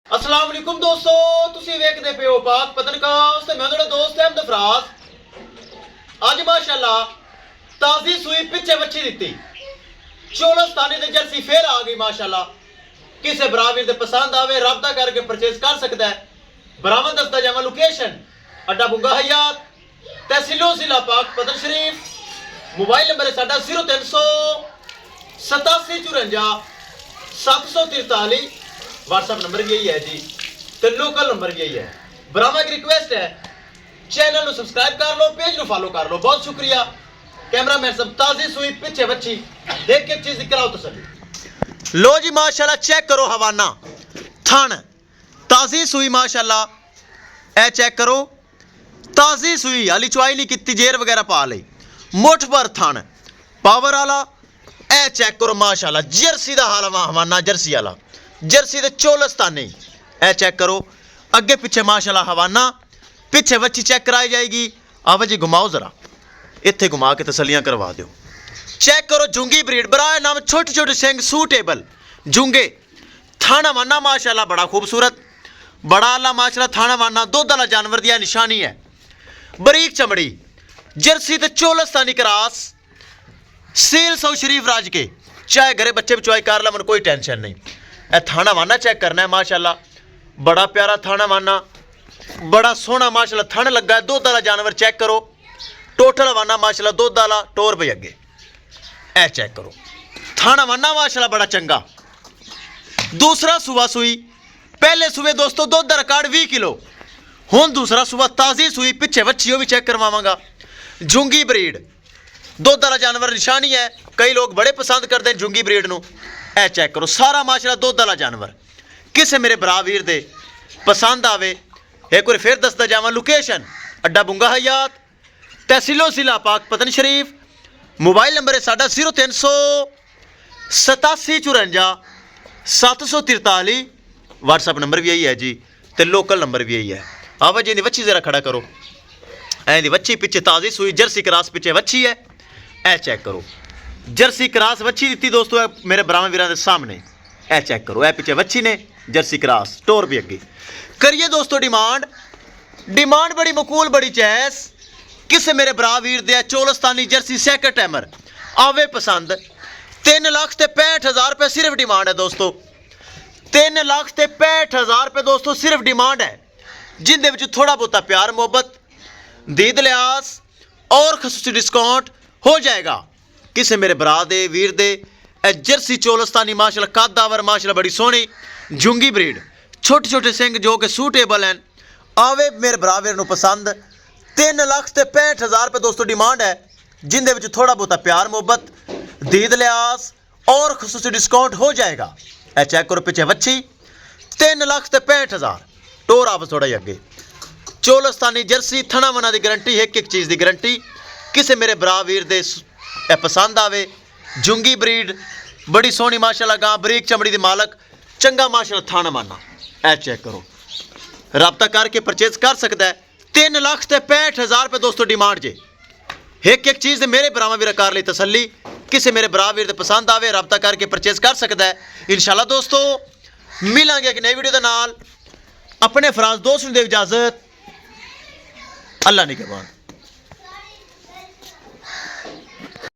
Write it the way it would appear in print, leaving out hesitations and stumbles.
अस्सलाम वालेकुम दोस्तों, तुसी वेखदे पे हो पाक पतनकास ते मैं तुहाडा दोस्त अहमद फराज। अज माशाअल्लाह ताजी सूई पिछे बच्ची दित्ती चोलस्तानी ते जर्सी फिर आ गई माशाअल्लाह। किसे बराबर दे पसंद आवे राबता करके परचेज कर सकता है। बरामद दस्ता जावा लोकेशन अड्डा बुंगा हयात तहसीलो जिला पाक पतन शरीफ। मोबाइल नंबर है साडा 0300 87 54 743। व्हाट्सएप नंबर भी यही है जी, तो लोकल नंबर भी यही है। बरामा की रिक्वेस्ट है चैनल को सब्सक्राइब कर लो, पेज को फॉलो कर लो। बहुत शुक्रिया। कैमरामैन सब ताजी सुई पिछे बच्ची देख के चीज कराओ तसल्ली। लो जी माशाल्लाह चेक करो हवाना थन ताजी सुई माशाल्लाह। ए चेक करो ताजी सुई हाली चुआई नहीं की, जेर वगैरह पा ली, मुठ पर थन पावर वाला। ए चेक करो माशाल्लाह जर्सी का हाल हवाना, जर्सी वाला जर्सी दे चोलस्तानी। ए चेक करो अगे पिछे माशाल्लाह हवाना, पिछे बच्ची चेक कराई जाएगी। आवा जी घुमाओ जरा, इत्थे घुमा के तसलियां करवा दो। चेक करो जुंगी ब्रीड बराए नाम, छोटे छोटे सिंग सूटेबल जुंगे। थाना वाना माशाल्लाह बड़ा खूबसूरत, बड़ा आला माशाल्लाह। थाना वाना दुध वाला जानवर दी निशानी है। बरीक चमड़ी जर्सी ते चोलस्तानी क्रास सील सौ शरीफ राज के, चाहे घरे बच्चे भी चुआई कर ला, मन कोई टेंशन नहीं। ए थाना वाना चेक करना है माशाल्लाह, बड़ा प्यारा थाना वाना, बड़ा सोहना माशाल्लाह थन लगा है। दुध वाला जानवर चेक करो, टोटल वाना माशाल्लाह दुध वाला टोर पे अगे। ए चेक करो थाना वाना माशाल्लाह बड़ा चंगा। दूसरा सुबह सुई, पहले सुबह दोस्तों दुध का रिकॉर्ड 20 किलो, हुण दूसरा सुबह ताजी सुई पिछे बच्ची भी चेक करवावांगा। जुंगी ब्रीड दुध वाला जानवर निशानी है, कई लोग बड़े पसंद करते हैं जुंगी ब्रीड नूं। ए चेक करो सारा माशाल्लाह दुध वाला जानवर। किसे मेरे भरा वीर दे पसंद आवे एक बार फिर दसदा जावां लोकेशन अड्डा बुंगा हयात तहसीलो जिला पाक पतन शरीफ। मोबाइल नंबर है साडा 0300 87 54 743। व्हाट्सएप नंबर भी यही है जी, तो लोकल नंबर भी यही है। आवा जी बच्ची जरा खड़ा करो। ऐ बच्ची पिछे ताजी सुई जर्सी क्रास पिछे बच्ची है। ए चेक करो जर्सी क्रास बच्ची दी दोस्तों मेरे ब्राह्म वीर के सामने। ए चेक करो ए पिछे बच्ची ने जर्सी क्रास टोर भी अगे। करिए दोस्तों डिमांड बड़ी मकूल बड़ी चैस। किसे मेरे ब्रा वीर दे चोलस्तानी जर्सी सैकंड टाइमर आवे पसंद। 3,65,000 रुपये सिर्फ डिमांड है दोस्तों, 3,65,000 रुपये दोस्तों सिर्फ डिमांड है, जिंदे विच थोड़ा बहुता प्यार मोहब्बत दीद लिहाज और खसूसी डिस्काउंट हो जाएगा। किसे मेरे भरा दे वीर दे जर्सी चोलस्तानी माशाल्लाह कादावर माशाल्लाह बड़ी सोहनी जुंगी ब्रीड, छोटे छोटे सिंग जो कि सूटेबल हैं। आवे मेरे भरा वीर नूं पसंद। 3,65,000 रुपये दोस्तों डिमांड है, जिंदे विच थोड़ा बहुता प्यार मोहब्बत दीद लिहाज और खसूसी डिस्काउंट हो जाएगा। ए चेक करो पिछे बच्ची 3,65,000 टोर आप थोड़ा ही अगे। चोलस्तानी जर्सी थना वना की गारंटी, एक चीज़ की गारंटी। किसे मेरे भरा वीर दे पसंद आवे जुंगी ब्रीड बड़ी सोहनी माशाल्लाह गां, बरीक चमड़ी दी मालक, चंगा माशाल्लाह थाना माना। ए चेक करो राबता करके परचेज कर सकता है। 3,65,000 रुपये दोस्तों डिमांड जे। एक चीज़ मेरे भरावां वीर कर ली तसल्ली। किसे मेरे भरा वीर दे पसंद आवे राबता करके परचेज कर सकता है। इंशाल्लाह दोस्तों मिलांगे एक नई वीडियो दे नाल। अपने फराज दोस्त नूं दे इजाजत, अल्लाह निगहबान।